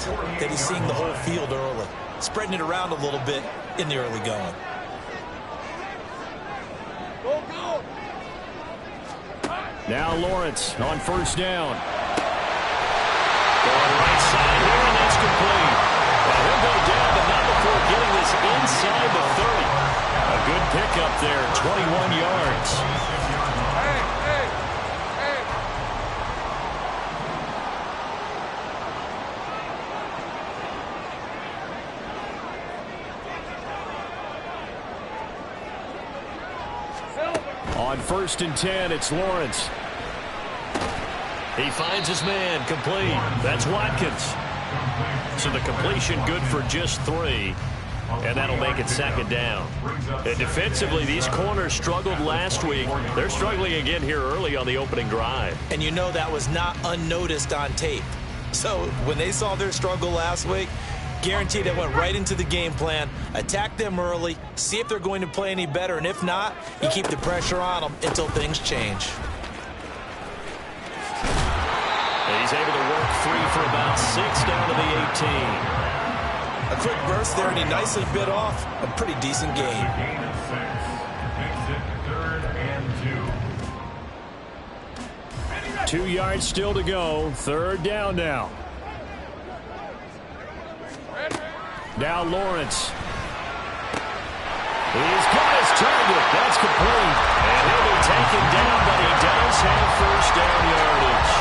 fact that he's seeing the whole field early, spreading it around a little bit in the early going. Now Lawrence on first down. Going right side here, and that's complete. And he'll go down, but not before getting this inside the 30. A good pickup there, 21 yards. On 1st and 10, it's Lawrence. He finds his man, complete. That's Watkins. So the completion good for just 3. And that'll make it 2nd down. And defensively, these corners struggled last week. They're struggling again here early on the opening drive. And you know that was not unnoticed on tape. So when they saw their struggle last week, guaranteed it went right into the game plan. Attack them early, see if they're going to play any better, and if not, you keep the pressure on them until things change. And he's able to work free for about 6 down to the 18. A quick burst there, and he nicely bit off a pretty decent gain. 2 yards still to go. 3rd down now. Now Lawrence. He's got his target. That's complete. And he'll be taken down, but he does have 1st down yardage.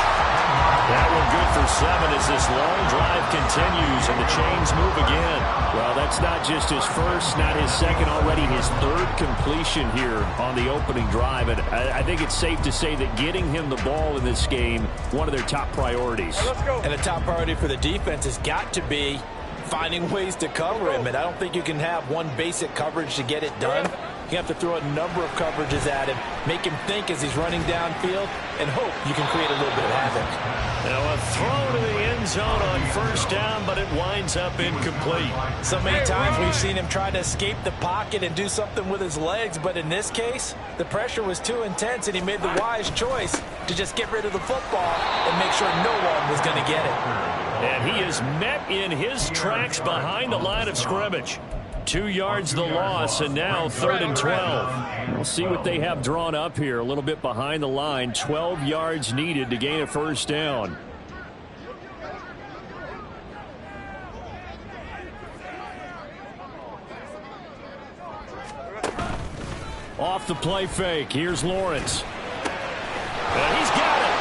That one good for 7 as this long drive continues and the chains move again. Well, that's not just his first, not his second, already his 3rd completion here on the opening drive. And I think it's safe to say that getting him the ball in this game, one of their top priorities. And the top priority for the defense has got to be finding ways to cover him. And I don't think you can have one basic coverage to get it done. You have to throw a number of coverages at him, make him think as he's running downfield, and hope you can create a little bit of havoc. Now a throw to the end zone on 1st down, but it winds up incomplete. So many times we've seen him try to escape the pocket and do something with his legs, but in this case, the pressure was too intense, and he made the wise choice to just get rid of the football and make sure no one was going to get it. And he is met in his tracks behind the line of scrimmage. 2 yards the loss, and now 3rd and 12. We'll see what they have drawn up here. A little bit behind the line. 12 yards needed to gain a 1st down. Off the play fake. Here's Lawrence. And he's got it.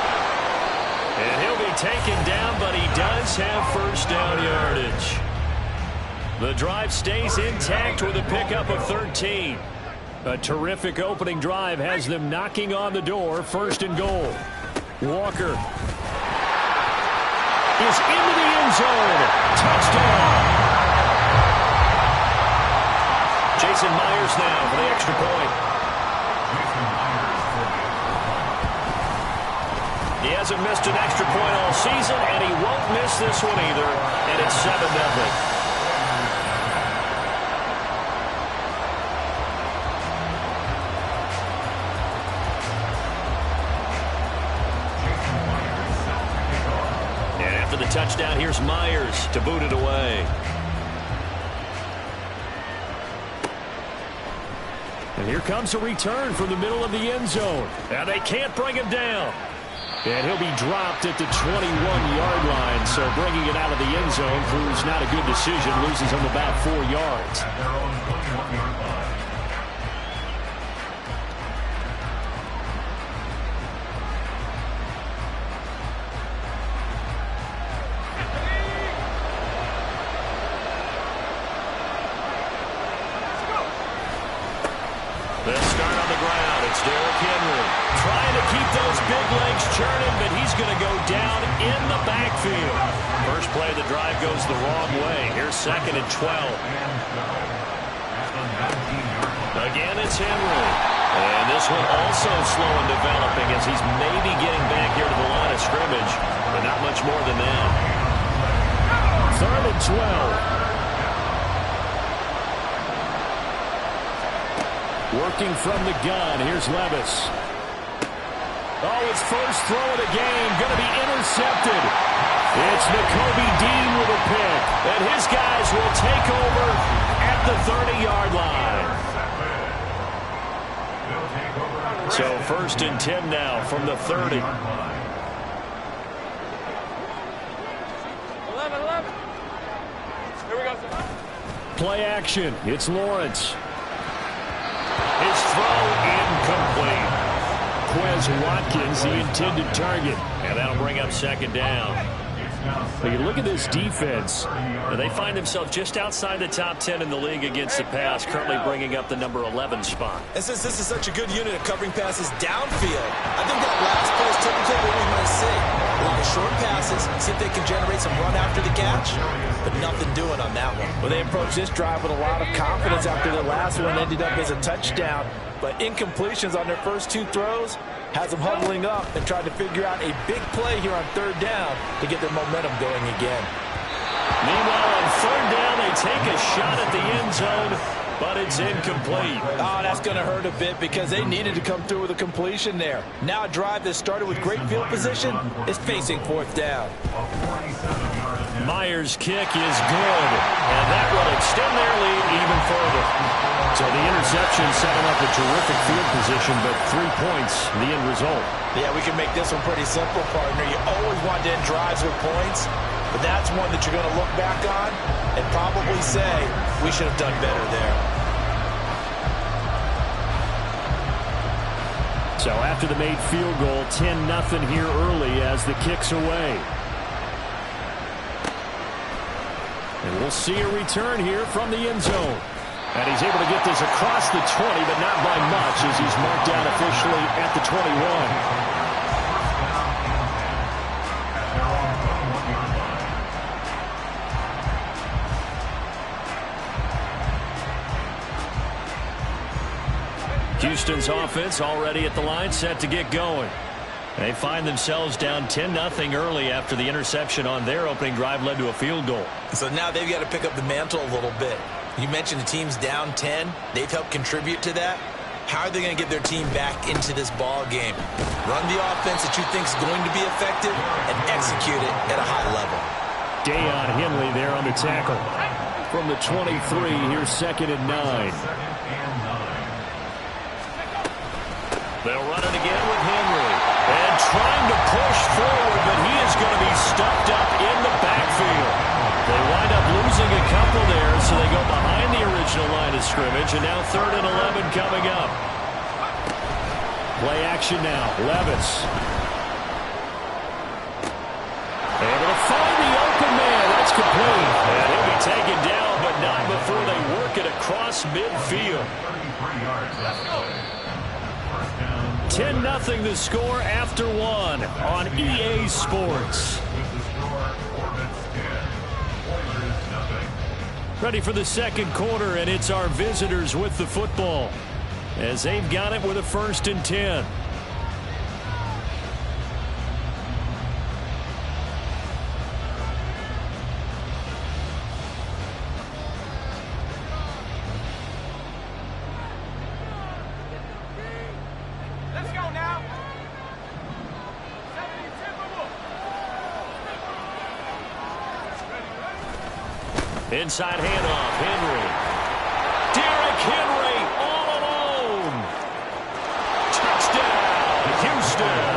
And he'll be taken down, but he does have 1st down yardage. The drive stays intact with a pickup of 13. A terrific opening drive has them knocking on the door. 1st and goal. Walker is into the end zone. Touchdown. Jason Myers now for the extra point. He hasn't missed an extra point all season, and he won't miss this one either. And it's 7-0. Touchdown, here's Myers to boot it away. And here comes a return from the middle of the end zone. Now they can't bring him down. And he'll be dropped at the 21-yard line. So bringing it out of the end zone proves not a good decision. Loses him about 4 yards. Going to go down in the backfield. First play of the drive goes the wrong way. Here's 2nd and 12. Again, it's Henry. And this one also slow in developing as he's maybe getting back here to the line of scrimmage, but not much more than that. 3rd and 12. Working from the gun. Here's Levis. Oh, his first throw of the game, going to be intercepted. It's Nakobe Dean with a at the 30-yard line. So 1st and 10 now from the 30. 11. Here we go. Play action. It's Lawrence. His throw incomplete. Quez Watkins, the intended target. And that'll bring up 2nd down. But you look at this defense. They find themselves just outside the top 10 in the league against the pass, currently bringing up the number 11 spot. And since this is such a good unit of covering passes downfield, I think that last play is typically what we might see. A lot of short passes, see if they can generate some run after the catch, but nothing doing on that one. Well, they approached this drive with a lot of confidence after the last one ended up as a touchdown, but incompletions on their first 2 throws has them huddling up and trying to figure out a big play here on 3rd down to get their momentum going again. Meanwhile, on 3rd down, they take a shot at the end zone, but it's incomplete. Oh, that's going to hurt a bit because they needed to come through with a completion there. Now a drive that started with great field position is facing 4th down. Myers' kick is good, and that will extend their lead even further. So the interception set them up a terrific field position, but 3 points, the end result. Yeah, we can make this one pretty simple, partner. You always want to end drives with points, but that's one that you're going to look back on and probably say, we should have done better there. So after the made field goal, 10-0 here early as the kick's away. And we'll see a return here from the end zone. And he's able to get this across the 20, but not by much as he's marked out officially at the 21. Houston's offense already at the line, set to get going. They find themselves down 10-0 early after the interception on their opening drive led to a field goal. So now they've got to pick up the mantle a little bit. You mentioned the team's down 10. They've helped contribute to that. How are they going to get their team back into this ball game? Run the offense that you think is going to be effective and execute it at a high level. Deion Henley there on the tackle. From the 23, here's 2nd and 9. They'll run it again with Henry. And trying to push forward, but he is going to be stuffed up in the backfield. They wind up losing a couple there, so they go behind the original line of scrimmage, and now 3rd and 11 coming up. Play action now. Levis. Able to find the open man. That's complete. And he'll be taken down, but not before they work it across midfield. 10-0 the score after 1 on EA Sports. Ready for the 2nd quarter, and it's our visitors with the football as they've got it with a 1st and 10. Let's go now. Inside handoff, Henry. Derrick Henry all alone. Touchdown, Houston.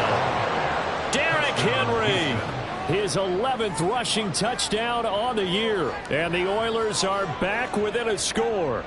Derrick Henry, his 11th rushing touchdown on the year. And the Oilers are back within a score.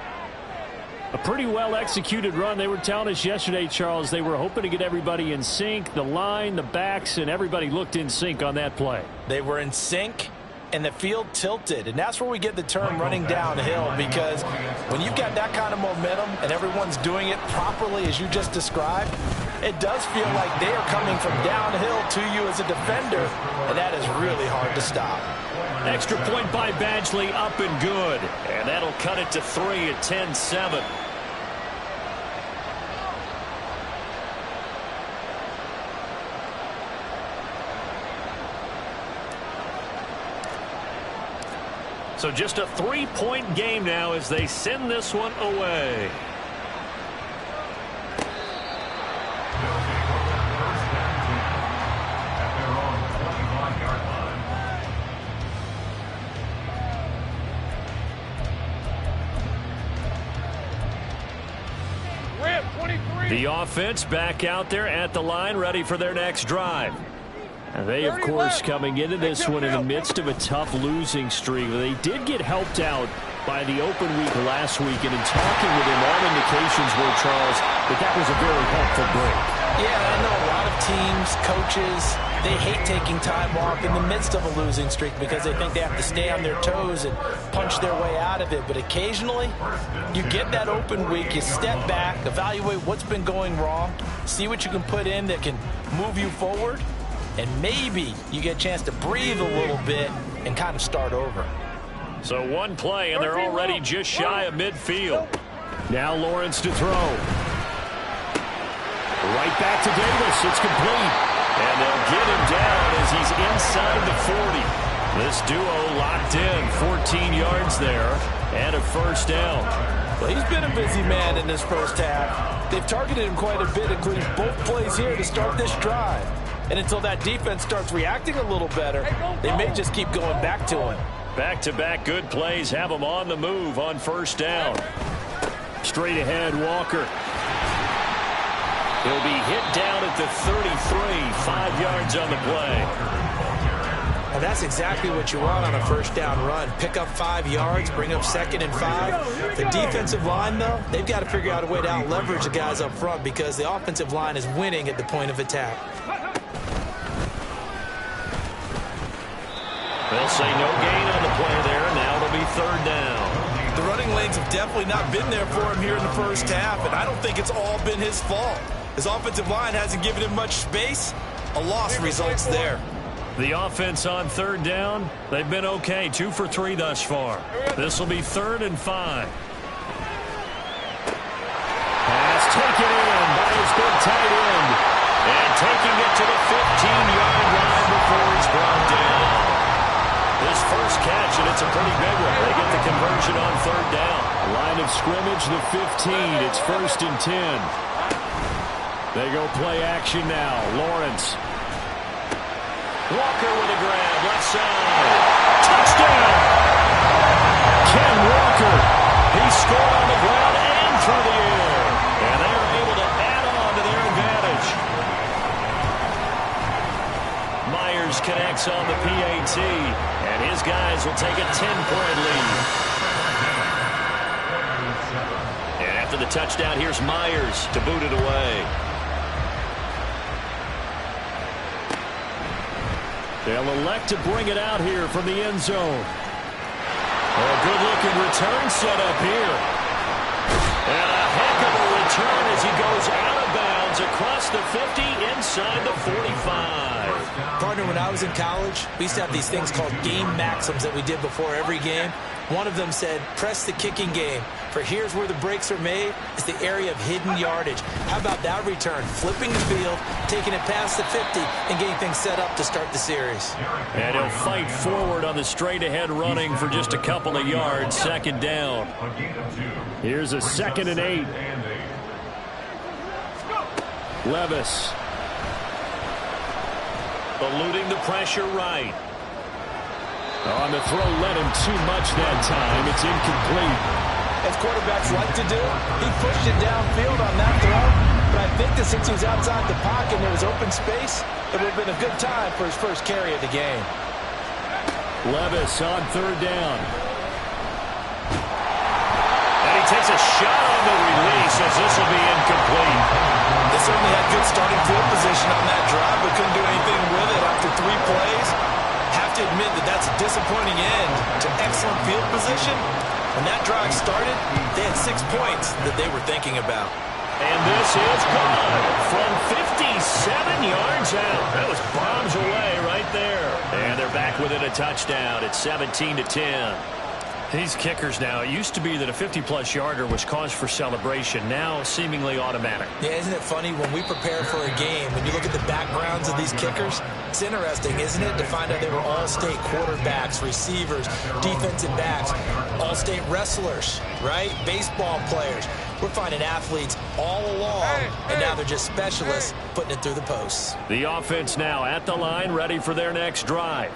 A pretty well-executed run. They were telling us yesterday, Charles, they were hoping to get everybody in sync. The line, the backs, and everybody looked in sync on that play. They were in sync, and the field tilted. And that's where we get the term running downhill, because when you've got that kind of momentum and everyone's doing it properly as you just described, it does feel like they are coming from downhill to you as a defender, and that is really hard to stop. Extra point by Badgley, up and good. And that'll cut it to 3 at 10-7. So just a 3-point game now as they send this one away. The offense back out there at the line, ready for their next drive. And they, of course, coming into this one in the midst of a tough losing streak. They did get helped out by the open week last week, and in talking with him, all indications were, Charles, that was a very helpful break. Yeah, I know a lot of teams, coaches, they hate taking time off in the midst of a losing streak because they think they have to stay on their toes and punch their way out of it. But occasionally, you get that open week, you step back, evaluate what's been going wrong, see what you can put in that can move you forward, and maybe you get a chance to breathe a little bit and kind of start over. So one play, and they're already just shy of midfield. Now Lawrence to throw. Right back to Davis. It's complete. And they'll get him down as he's inside the 40. This duo locked in. 14 yards there and a first down. Well, he's been a busy man in this first half. They've targeted him quite a bit, including both plays here to start this drive. And until that defense starts reacting a little better, they may just keep going back to him. Back-to-back good plays have him on the move on first down. Straight ahead, Walker. He'll be hit down at the 33, 5 yards on the play. And that's exactly what you want on a first down run. Pick up 5 yards, bring up 2nd and 5. The defensive line, though, they've got to figure out a way to out-leverage the guys up front because the offensive line is winning at the point of attack. They'll say no gain on the play there. Now it'll be third down. The running lanes have definitely not been there for him here in the first half, and I don't think it's all been his fault. His offensive line hasn't given him much space. A loss results there. The offense on third down, they've been okay. 2 for 3 thus far. This will be 3rd and 5. Pass taken in by his big tight end. And taking it to the 15-yard line before he's brought down. His first catch, and it's a pretty big one. They get the conversion on third down. Line of scrimmage, the 15. It's 1st and 10. They go play action now. Lawrence. Walker with a grab, left side. Touchdown! Ken Walker. He scored on the ground and through the air. And they are able to add on to their advantage. Myers connects on the PAT. And his guys will take a 10-point lead. And after the touchdown, here's Myers to boot it away. They'll elect to bring it out here from the end zone. A good-looking return set up here. And a heck of a return as he goes out of bounds across the 50 inside the 45. Partner, when I was in college, we used to have these things called game maxims that we did before every game. One of them said, press the kicking game. For here's where the breaks are made. It's the area of hidden yardage. How about that return? Flipping the field, taking it past the 50, and getting things set up to start the series. And he'll fight forward on the straight-ahead running for just a couple of yards. 2nd down. Here's a 2nd and 8. Levis. Eluding the pressure right. On the throw, led him too much that time. It's incomplete. As quarterbacks like to do, he pushed it downfield on that throw. But I think that since he was outside the pocket and there was open space, it would have been a good time for his first carry of the game. Levis on 3rd down. And he takes a shot on the release as this will be incomplete. They certainly had good starting field position on that drive, but couldn't do anything with it after 3 plays. Have to admit that that's a disappointing end to excellent field position. When that drive started, they had 6 points that they were thinking about. And this is gone from 57 yards out. That was bombs away right there. And they're back within a touchdown. It's 17-10. These kickers now, it used to be that a 50-plus yarder was cause for celebration. Now, seemingly automatic. Yeah, isn't it funny when we prepare for a game, when you look at the backgrounds of these kickers, it's interesting, isn't it, to find out they were all-state quarterbacks, receivers, defensive backs, all-state wrestlers, right? Baseball players. We're finding athletes all along, and now they're just specialists putting it through the posts. The offense now at the line, ready for their next drive.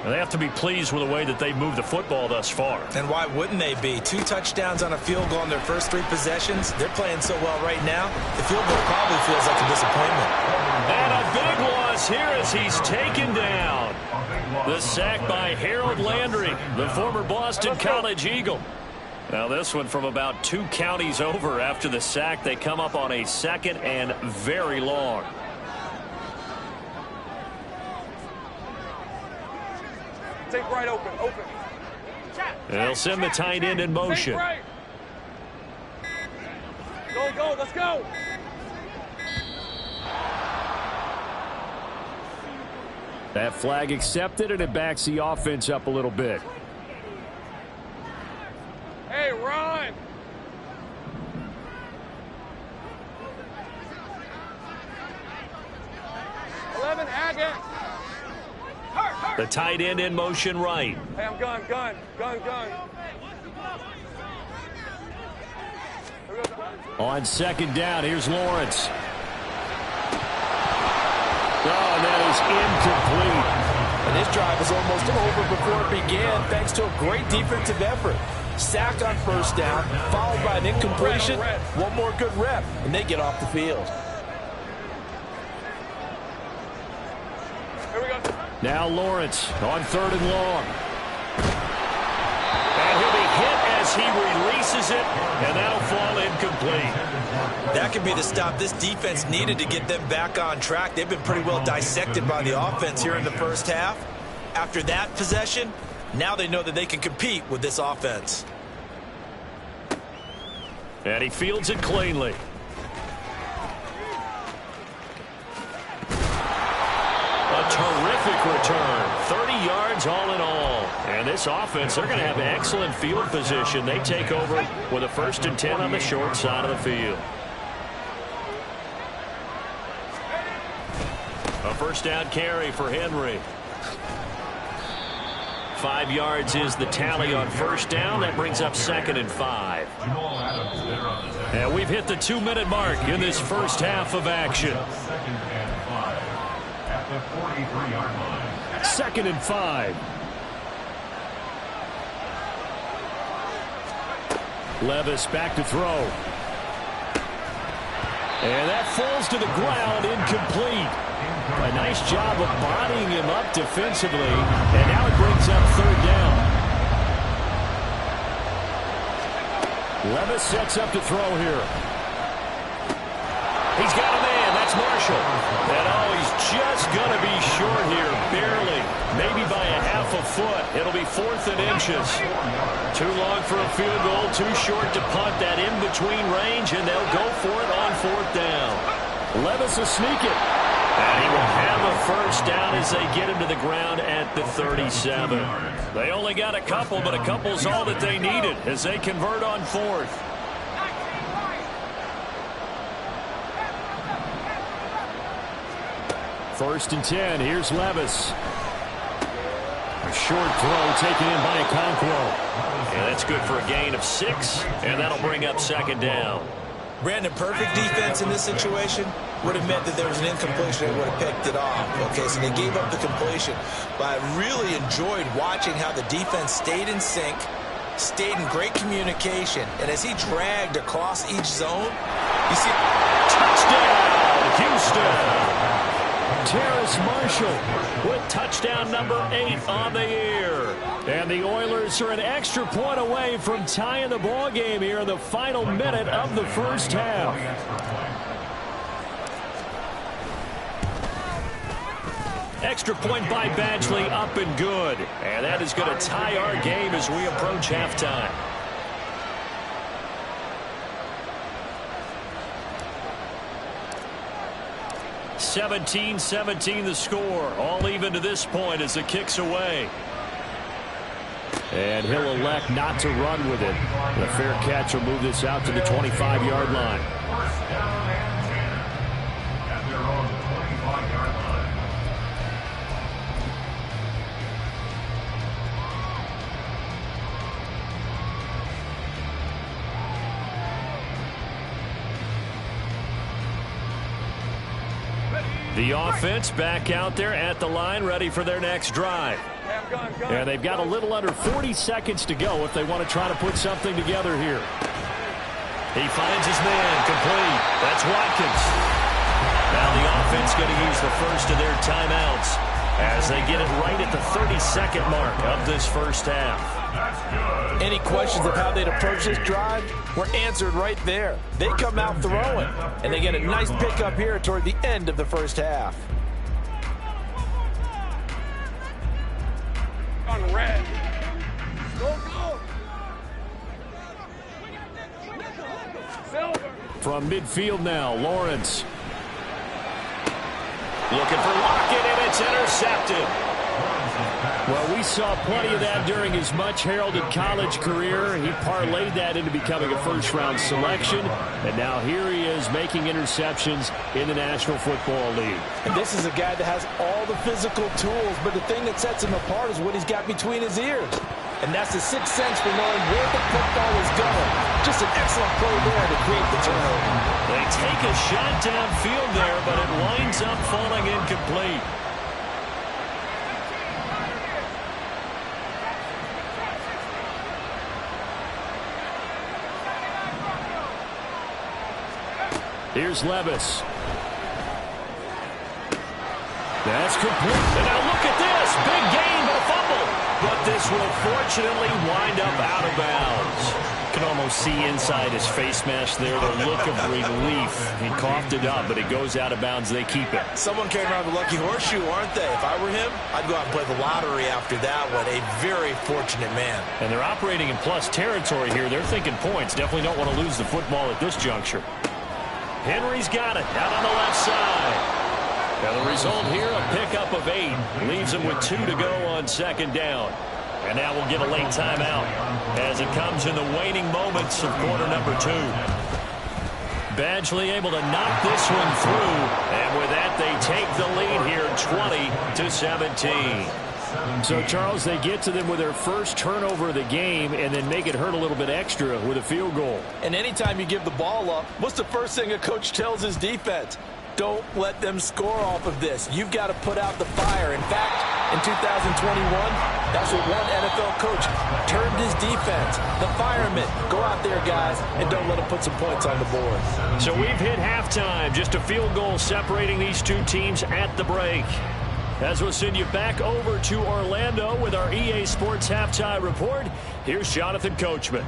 And they have to be pleased with the way that they've moved the football thus far. And why wouldn't they be? 2 touchdowns on a field goal in their first 3 possessions. They're playing so well right now, the field goal probably feels like a disappointment. And a big loss here as he's taken down. The sack by Harold Landry, the former Boston College Eagle. Now this one from about 2 counties over. After the sack, they come up on a 2nd and very long. Take right, open. And they'll send the tight end in motion. Right. Go, let's go. That flag accepted, and it backs the offense up a little bit. Hey, run. Agate. The tight end in motion right. Hey, I'm gun. On 2nd down, here's Lawrence. Oh, that is incomplete. And this drive is almost over before it began, thanks to a great defensive effort. Sacked on 1st down, followed by an incompletion. One more good rep, and they get off the field. Here we go. Now Lawrence on 3rd and long. And he'll be hit as he releases it, and that'll fall incomplete. That could be the stop this defense needed to get them back on track. They've been pretty well dissected by the offense here in the first half. After that possession, now they know that they can compete with this offense. And he fields it cleanly. A terrific return. 30 yards all in all. And this offense, they're going to have excellent field position. They take over with a 1st and 10 on the short side of the field. A 1st down carry for Henry. 5 yards is the tally on 1st down. That brings up 2nd and 5. And we've hit the 2-minute mark in this first half of action. 2nd and 5. Levis back to throw. And that falls to the ground, incomplete. A nice job of bodying him up defensively. And now it brings up 3rd down. Levis sets up to throw here. He's got a man. That's Marshall. And he's just going to be short here, barely. Maybe by a half a foot. It'll be 4th and inches. Too long for a field goal, too short to punt. That in-between range, and they'll go for it on 4th down. Levis will sneak it. And he will have a 1st down as they get him to the ground at the 37. They only got a couple, but a couple's all that they needed as they convert on 4th. First and 10. Here's Levis. A short throw taken in by Okonkwo. And that's good for a gain of 6, and that'll bring up 2nd down. Brandon, perfect defense in this situation would have meant that there was an incompletion. They would have picked it off. Okay, so they gave up the completion. But I really enjoyed watching how the defense stayed in sync, stayed in great communication, and as he dragged across each zone, you see... Touchdown, Houston! Terrace Marshall with touchdown number 8 on the year. And the Oilers are an extra point away from tying the ball game here in the final minute of the first half. Extra point by Badgley, up and good. And that is going to tie our game as we approach halftime. (17-17) the score. All even to this point as the kick's away. And he'll elect not to run with it. The fair catch will move this out to the 25-yard line. The offense back out there at the line, ready for their next drive. Gun. And they've got a little under 40 seconds to go if they want to try to put something together here. He finds his man, complete. That's Watkins. Now the offense going to use the first of their timeouts as they get it right at the 30-second mark of this first half. Any questions of how they'd approach this drive were answered right there. They come out throwing, and they get a nice pickup here toward the end of the first half. On red. Go. Silver. From midfield now, Lawrence. Looking for Lockett, and it's intercepted. Well, we saw plenty of that during his much-heralded college career. He parlayed that into becoming a first-round selection, and now here he is making interceptions in the National Football League. And this is a guy that has all the physical tools, but the thing that sets him apart is what he's got between his ears. And that's the sixth sense for knowing where the football is going. Just an excellent play there to create the turnover. They take a shot downfield there, but it winds up falling incomplete. Here's Levis. That's complete. And now look at this. Big gain, but a fumble. But this will fortunately wind up out of bounds. You can almost see inside his face mask there the look of relief. He coughed it up, but it goes out of bounds. They keep it. Someone came around the lucky horseshoe, aren't they? If I were him, I'd go out and play the lottery after that one. A very fortunate man. And they're operating in plus territory here. They're thinking points. Definitely don't want to lose the football at this juncture. Henry's got it out on the left side. Now the result here, a pickup of 8. Leaves him with 2 to go on second down. And now we'll get a late timeout as it comes in the waning moments of quarter number 2. Badgley able to knock this one through. And with that, they take the lead here 20-17. So, Charles, they get to them with their first turnover of the game and then make it hurt a little bit extra with a field goal. And anytime you give the ball up, what's the first thing a coach tells his defense? Don't let them score off of this. You've got to put out the fire. In fact, in 2021, that's what one NFL coach termed his defense. The firemen. Go out there, guys, and don't let them put some points on the board. So we've hit halftime. Just a field goal separating these two teams at the break. As we'll send you back over to Orlando with our EA Sports Halftime Report, here's Jonathan Coachman.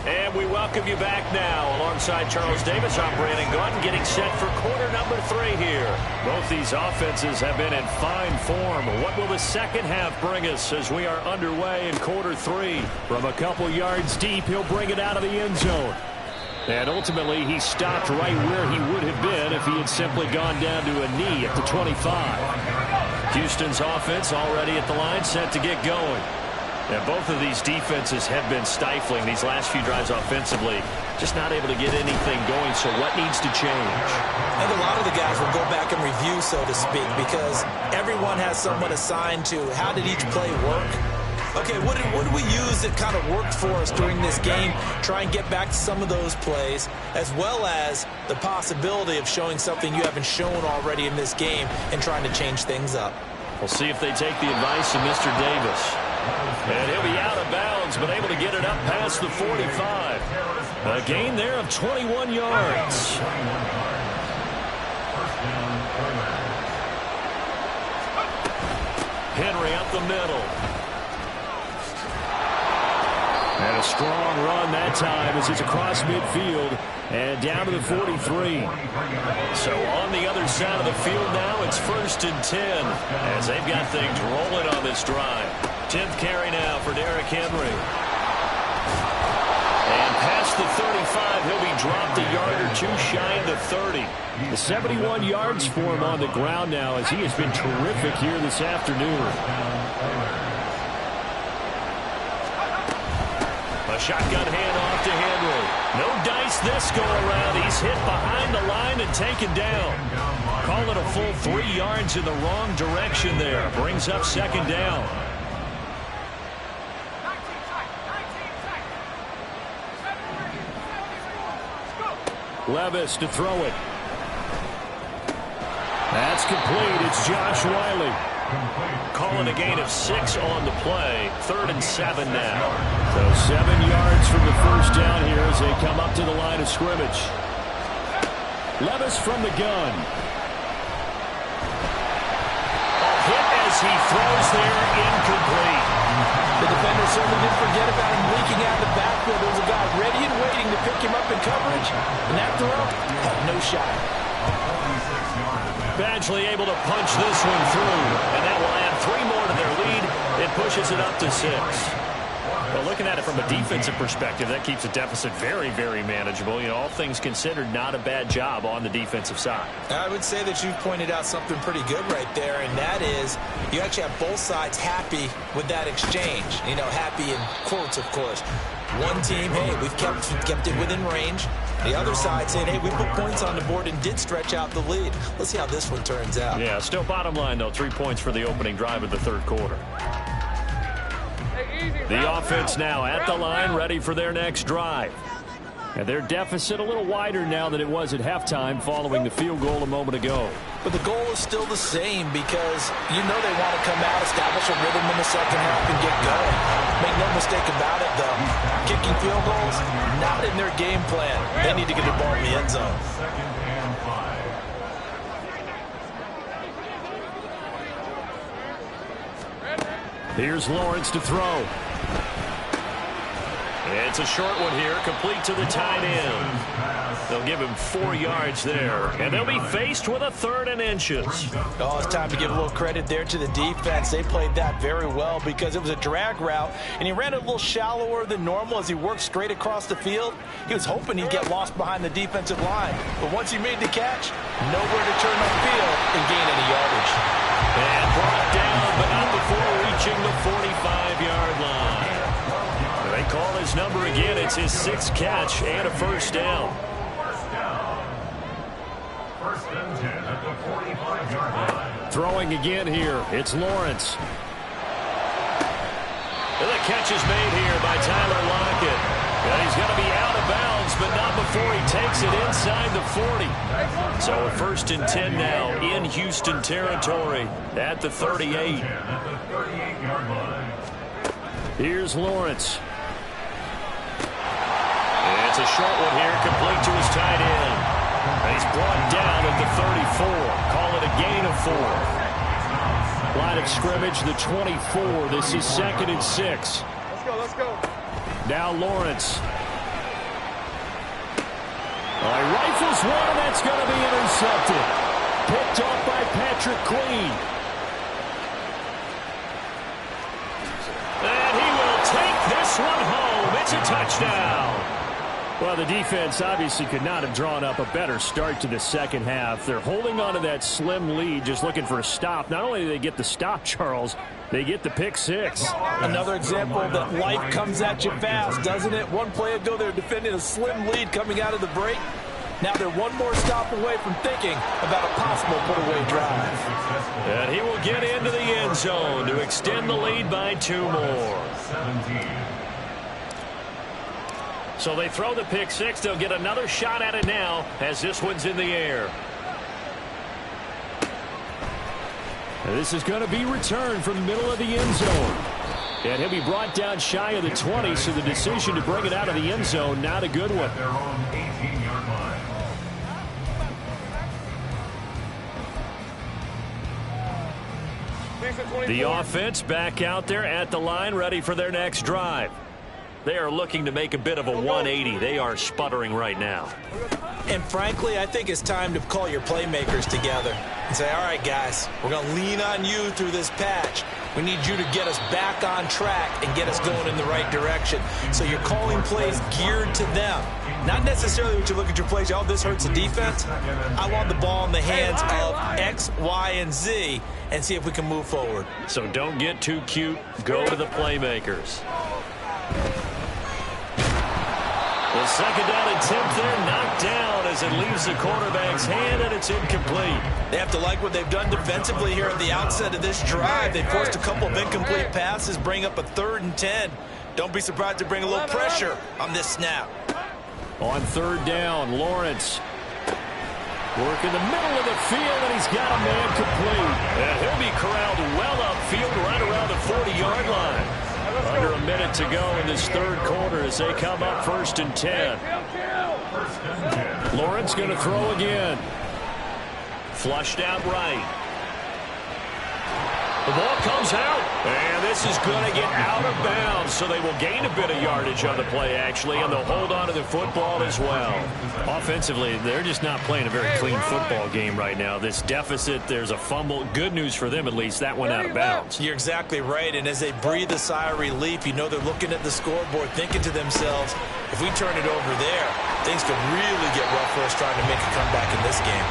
And we welcome you back now. Alongside Charles Davis, I'm Brandon Gaudin, getting set for quarter number 3 here. Both these offenses have been in fine form. What will the second half bring us as we are underway in quarter 3? From a couple yards deep, he'll bring it out of the end zone. And ultimately, he stopped right where he would have been if he had simply gone down to a knee at the 25. Houston's offense already at the line, set to get going. And both of these defenses have been stifling these last few drives offensively. Just not able to get anything going, so what needs to change? I think a lot of the guys will go back and review, so to speak, because everyone has someone assigned to how did each play work. Okay, what did we use that kind of worked for us during this game? Try and get back to some of those plays, as well as the possibility of showing something you haven't shown already in this game and trying to change things up. We'll see if they take the advice of Mr. Davis. And he'll be out of bounds, but able to get it up past the 45. A gain there of 21 yards. Henry up the middle. And a strong run that time as it's across midfield and down to the 43. So on the other side of the field now, it's 1st and 10 as they've got things rolling on this drive. 10th carry now for Derrick Henry. And past the 35, he'll be dropped a yard or 2 shy of the 30. The 71 yards for him on the ground now as he has been terrific here this afternoon. A shotgun handoff to Henry. No dice this go around. He's hit behind the line and taken down. Call it a full 3 yards in the wrong direction there. Brings up 2nd down. Levis to throw it. That's complete. It's Josh Wiley. Calling a gain of 6 on the play. 3rd and 7 now. So 7 yards from the first down here as they come up to the line of scrimmage. Levis from the gun. A hit as he throws there, incomplete. The defender certainly didn't forget about him leaking out of the backfield. There was a guy ready and waiting to pick him up in coverage. And that throw had no shot. Badgley able to punch this one through. And that will add 3 more to their lead. It pushes it up to 6. Well, looking at it from a defensive perspective, that keeps the deficit very, very manageable. You know, all things considered, not a bad job on the defensive side. I would say that you've pointed out something pretty good right there, and that is you actually have both sides happy with that exchange. You know, happy in quotes, of course. One team, hey, we've kept it within range. The other side saying, hey, we put points on the board and did stretch out the lead. Let's see how this one turns out. Yeah, still bottom line, though, 3 points for the opening drive of the 3rd quarter. The offense now at the line, ready for their next drive. And their deficit a little wider now than it was at halftime following the field goal a moment ago. But the goal is still the same because you know they want to come out, establish a rhythm in the second half, and get going. Make no mistake about it, though. Kicking field goals, not in their game plan. They need to get the ball in the end zone. Here's Lawrence to throw. It's a short one here, complete to the tight end. They'll give him 4 yards there, and they'll be faced with a 3rd and inches. Oh, it's time to give a little credit there to the defense. They played that very well because it was a drag route, and he ran a little shallower than normal as he worked straight across the field. He was hoping he'd get lost behind the defensive line, but once he made the catch, nowhere to turn upfield and gain any yardage. And brought down, but not before reaching the 45-yard line. They call his number again. It's his 6th catch and a 1st down. First and 10 at the 45-yard line. Throwing again here. It's Lawrence. And the catch is made here by Tyler Lockett. And he's going to be out of bounds, but not before he takes it inside the 40. So a 1st and 10 now in Houston territory at the 38. Here's Lawrence. It's a short one here, complete to his tight end. And he's brought down at the 34. Call it a gain of 4. Line of scrimmage, the 24. This is 2nd and 6. Let's go, let's go. Now Lawrence. He rifles one, and that's going to be intercepted. Picked off by Patrick Queen. And he will take this one home. It's a touchdown. Well, the defense obviously could not have drawn up a better start to the second half. They're holding on to that slim lead, just looking for a stop. Not only do they get the stop, Charles, they get the pick 6. Another example that life comes at you fast, doesn't it? One play ago, they were defending a slim lead coming out of the break. Now they're one more stop away from thinking about a possible put-away drive. And he will get into the end zone to extend the lead by 2 more. So they throw the pick 6. They'll get another shot at it now as this one's in the air. And this is going to be returned from the middle of the end zone. And he'll be brought down shy of the 20, so the decision to bring it out of the end zone, not a good one. The offense back out there at the line, ready for their next drive. They are looking to make a bit of a 180. They are sputtering right now. And frankly, I think it's time to call your playmakers together and say, all right, guys, we're going to lean on you through this patch. We need you to get us back on track and get us going in the right direction. So you're calling plays geared to them. Not necessarily what you look at your plays, oh, this hurts the defense. I want the ball in the hands of X, Y, and Z and see if we can move forward. So don't get too cute. Go to the playmakers. The second down attempt there knocked down as it leaves the quarterback's hand, and it's incomplete. They have to like what they've done defensively here at the outset of this drive. They forced a couple of incomplete passes, bring up a 3rd and 10. Don't be surprised to bring a little pressure on this snap. On third down, Lawrence. Work in the middle of the field, and he's got a man complete. And he'll be corralled well upfield right around the 40-yard line. Under a minute to go in this third quarter as they come up 1st and 10. Lawrence going to throw again. Flushed out right. The ball comes out, and this is going to get out of bounds, so they will gain a bit of yardage on the play, actually, and they'll hold on to the football as well. Offensively, they're just not playing a very clean football game right now. This deficit, there's a fumble. Good news for them, at least. That went out of bounds. You're exactly right, and as they breathe a sigh of relief, you know they're looking at the scoreboard, thinking to themselves, if we turn it over there, things could really get rough for us trying to make a comeback in this game.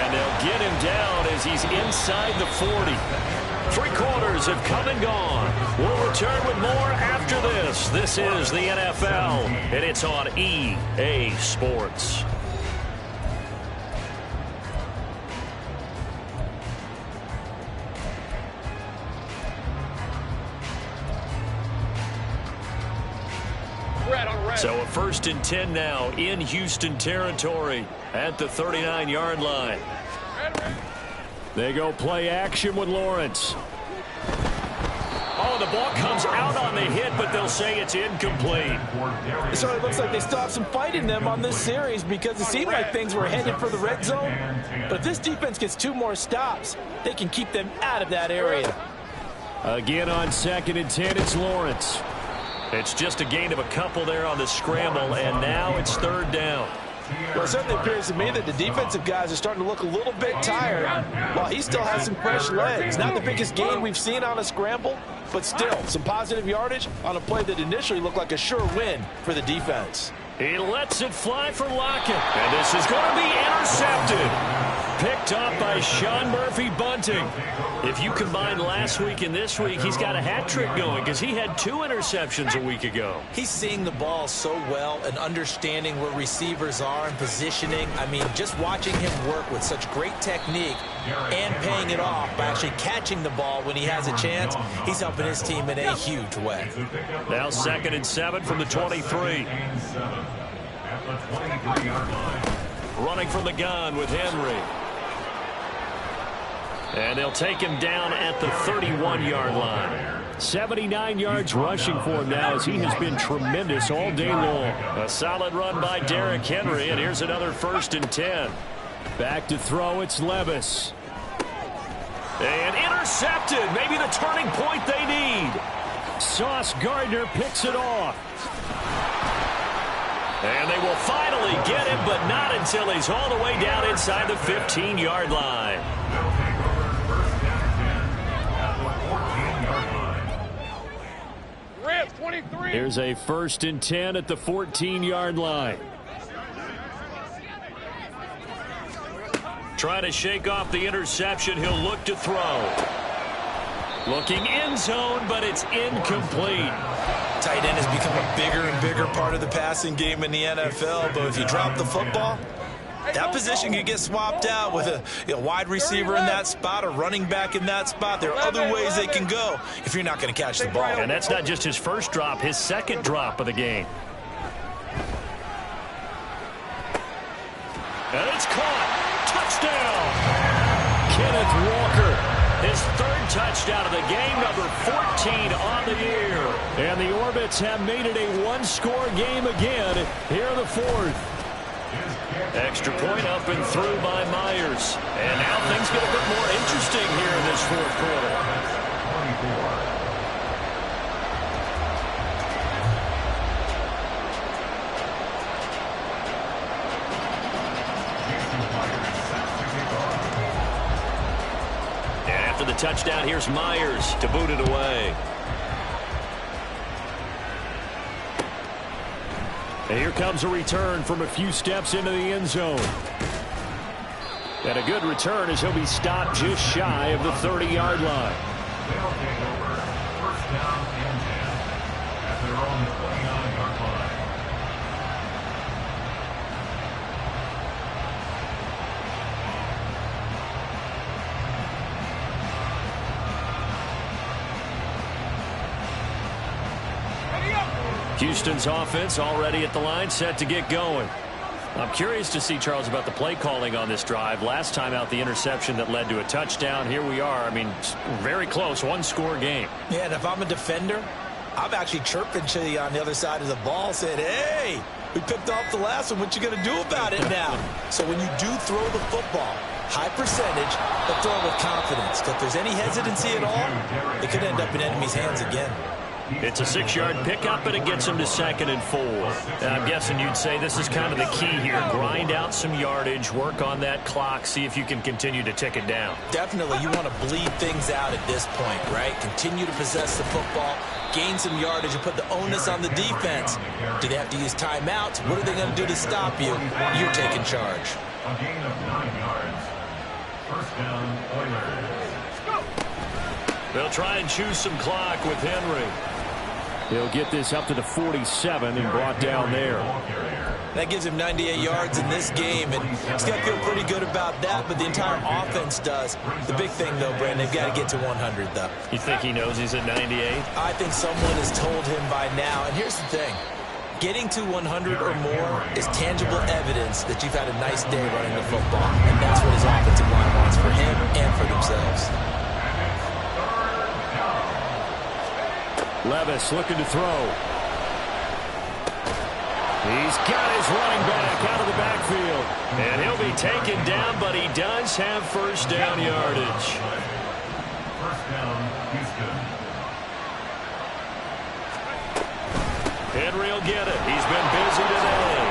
And they'll get him down as he's inside the 40. 3 quarters have come and gone. We'll return with more after this. This is the NFL, and it's on EA Sports. So a 1st and 10 now in Houston territory at the 39-yard line. They go play action with Lawrence. Oh, the ball comes out on the hit, but they'll say it's incomplete. It certainly looks like they still have some fight in them on this series because it seemed like things were headed for the red zone. But if this defense gets 2 more stops, they can keep them out of that area. Again on 2nd and 10, it's Lawrence. It's just a gain of a couple there on the scramble, and now it's 3rd down. Well, it certainly appears to me that the defensive guys are starting to look a little bit tired while he still has some fresh legs. Not the biggest gain we've seen on a scramble, but still some positive yardage on a play that initially looked like a sure win for the defense. He lets it fly for Lockett, and this is going to be intercepted. Picked up by Sean Murphy-Bunting. If you combine last week and this week, he's got a hat trick going because he had 2 interceptions a week ago. He's seeing the ball so well and understanding where receivers are and positioning. I mean, just watching him work with such great technique and paying it off by actually catching the ball when he has a chance, he's helping his team in a huge way. Now 2nd and 7 from the 23. Running from the gun with Henry. And they'll take him down at the 31-yard line. 79 yards rushing for him now as he has been tremendous all day long. A solid run by Derrick Henry, and here's another 1st and 10. Back to throw, it's Levis. And intercepted, maybe the turning point they need. Sauce Gardner picks it off. And they will finally get him, but not until he's all the way down inside the 15-yard line. Here's a 1st and 10 at the 14-yard line. Trying to shake off the interception. He'll look to throw. Looking end zone, but it's incomplete. Tight end has become a bigger and bigger part of the passing game in the NFL, but if you drop the football, that position can get swapped out with a wide receiver in that spot, a running back in that spot. There are other ways they can go if you're not going to catch the ball. And that's not just his first drop, his 2nd drop of the game. And it's caught. Touchdown. Kenneth Walker. His 3rd touchdown of the game, number 14 on the year. And the Orbits have made it a 1-score game again here in the 4th. Extra point up and through by Myers. And now things get a bit more interesting here in this 4th quarter. And after the touchdown, here's Myers to boot it away. And here comes a return from a few steps into the end zone. And a good return as he'll be stopped just shy of the 30-yard line. They'll take over 1st down and 10 at their own 29-yard line. Houston's offense already at the line, set to get going. I'm curious to see, Charles, about the play calling on this drive. Last time out, the interception that led to a touchdown. Here we are. I mean, very close, one-score game. Yeah, and if I'm a defender, I'm actually chirping to you on the other side of the ball, saying, hey, we picked off the last one. What you going to do about it now? So when you do throw the football, high percentage, but throw it with confidence. If there's any hesitancy at all, it could end up in enemy's hands again. It's a 6-yard pickup, and it gets him to 2nd and 4. And I'm guessing you'd say this is kind of the key here. Grind out some yardage, work on that clock, see if you can continue to tick it down. Definitely, you want to bleed things out at this point, right? Continue to possess the football, gain some yardage, and put the onus on the defense. Do they have to use timeouts? What are they going to do to stop you? You're taking charge. A gain of 9 yards. First down, Oilers. They'll try and choose some clock with Henry. He'll get this up to the 47 and brought down there. That gives him 98 yards in this game, and he's got to feel pretty good about that, but the entire offense does. The big thing, though, Brandon, they've got to get to 100, though. You think he knows he's at 98? I think someone has told him by now, and here's the thing. Getting to 100 or more is tangible evidence that you've had a nice day running the football, and that's what his offensive line wants for him and for themselves. Levis looking to throw. He's got his running back out of the backfield. And he'll be taken down, but he does have first down yardage. First down, Houston. Henry will get it. He's been busy today.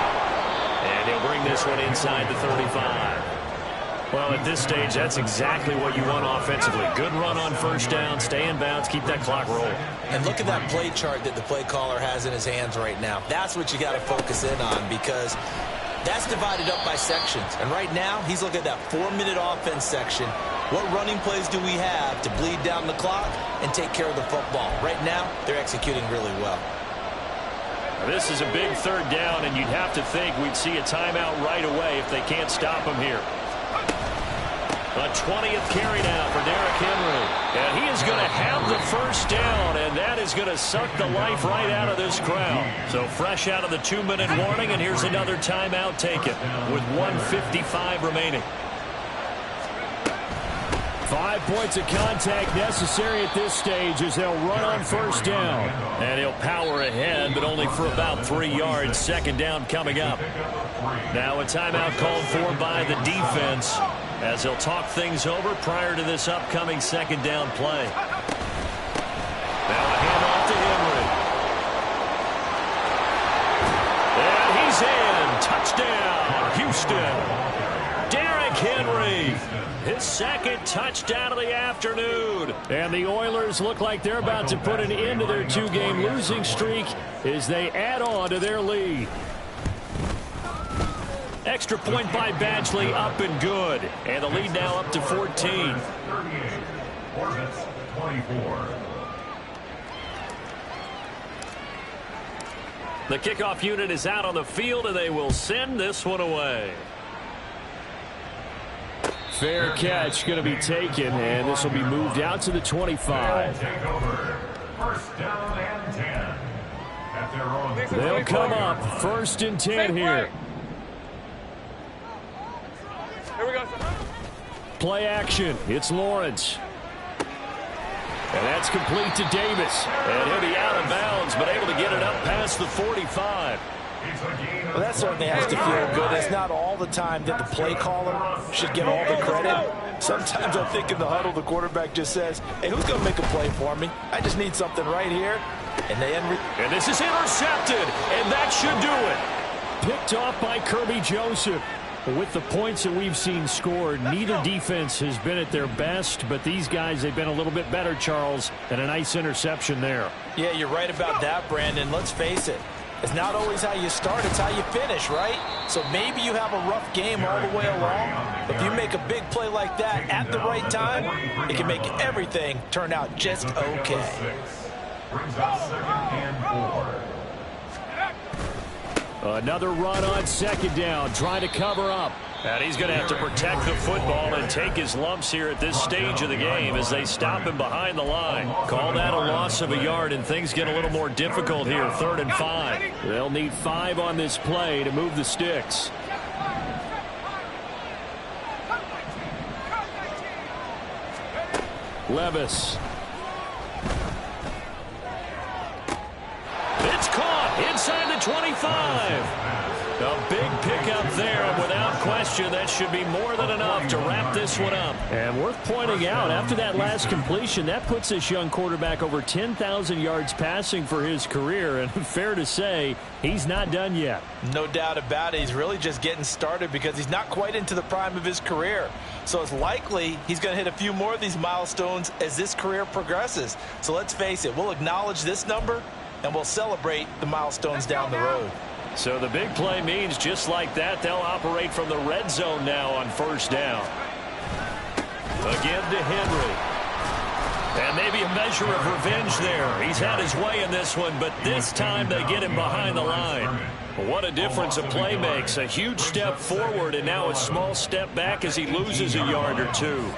And he'll bring this one inside the 35. Well, at this stage, that's exactly what you want offensively. Good run on first down, stay in bounds, keep that clock rolling. And look at that play chart that the play caller has in his hands right now. That's what you got to focus in on, because that's divided up by sections. And right now, he's looking at that 4-minute offense section. What running plays do we have to bleed down the clock and take care of the football? Right now, they're executing really well. This is a big third down, and you'd have to think we'd see a timeout right away if they can't stop him here. A 20th carry now for Derrick Henry. And he is going to have the first down, and that is going to suck the life right out of this crowd. So fresh out of the 2-minute warning, and here's another timeout taken with 1:55 remaining. 5 points of contact necessary at this stage as they'll run on first down. And he'll power ahead, but only for about 3 yards. Second down coming up. Now a timeout called for by the defense as they'll talk things over prior to this upcoming second down play. Now a handoff to Henry. And he's in. Touchdown, Houston. Derrick Henry. His second touchdown of the afternoon. And the Oilers look like they're about to put an end to their 2-game losing streak as they add on to their lead. Extra point by Badgley, up and good. And the lead now up to 14. 38. Hornets 24. The kickoff unit is out on the field, and they will send this one away. Fair catch going to be taken, and this will be moved out to the 25. Take over. First down and 10. At their own. They'll come up first and 10 here. Here we go. Play action. It's Lawrence. And that's complete to Davis. And he'll be out of bounds, but able to get it up past the 45. Well, that certainly has to feel good. It's not all the time that the play caller should get all the credit. Sometimes I think in the huddle, the quarterback just says, hey, who's going to make a play for me? I just need something right here. And this is intercepted, and that should do it. Picked off by Kirby Joseph. With the points that we've seen scored, neither defense has been at their best, but these guys, they've been a little bit better, Charles, and a nice interception there. Yeah, you're right about that, Brandon. Let's face it. It's not always how you start, it's how you finish, right? So maybe you have a rough game all the way along. If you make a big play like that at the right time, it can make everything turn out just okay. Brings up second and 4. Another run on second down, trying to cover up. And he's going to have to protect the football and take his lumps here at this stage of the game as they stop him behind the line. Call that a loss of a yard, and things get a little more difficult here. 3rd and 5. They'll need 5 on this play to move the sticks. Levis. It's caught inside the 25. A big pickup there, and without question, that should be more than enough to wrap this one up. And worth pointing out, after that last completion, that puts this young quarterback over 10,000 yards passing for his career, and fair to say, he's not done yet. No doubt about it. He's really just getting started because he's not quite into the prime of his career. So it's likely he's going to hit a few more of these milestones as this career progresses. So let's face it, we'll acknowledge this number, and we'll celebrate the milestones down the road. So the big play means just like that, they'll operate from the red zone now on 1st down. Again to Henry. And maybe a measure of revenge there. He's had his way in this one, but this time they get him behind the line. What a difference a play makes. A huge step forward and now a small step back as he loses a yard or 2.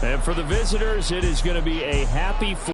And for the visitors, it is going to be a happy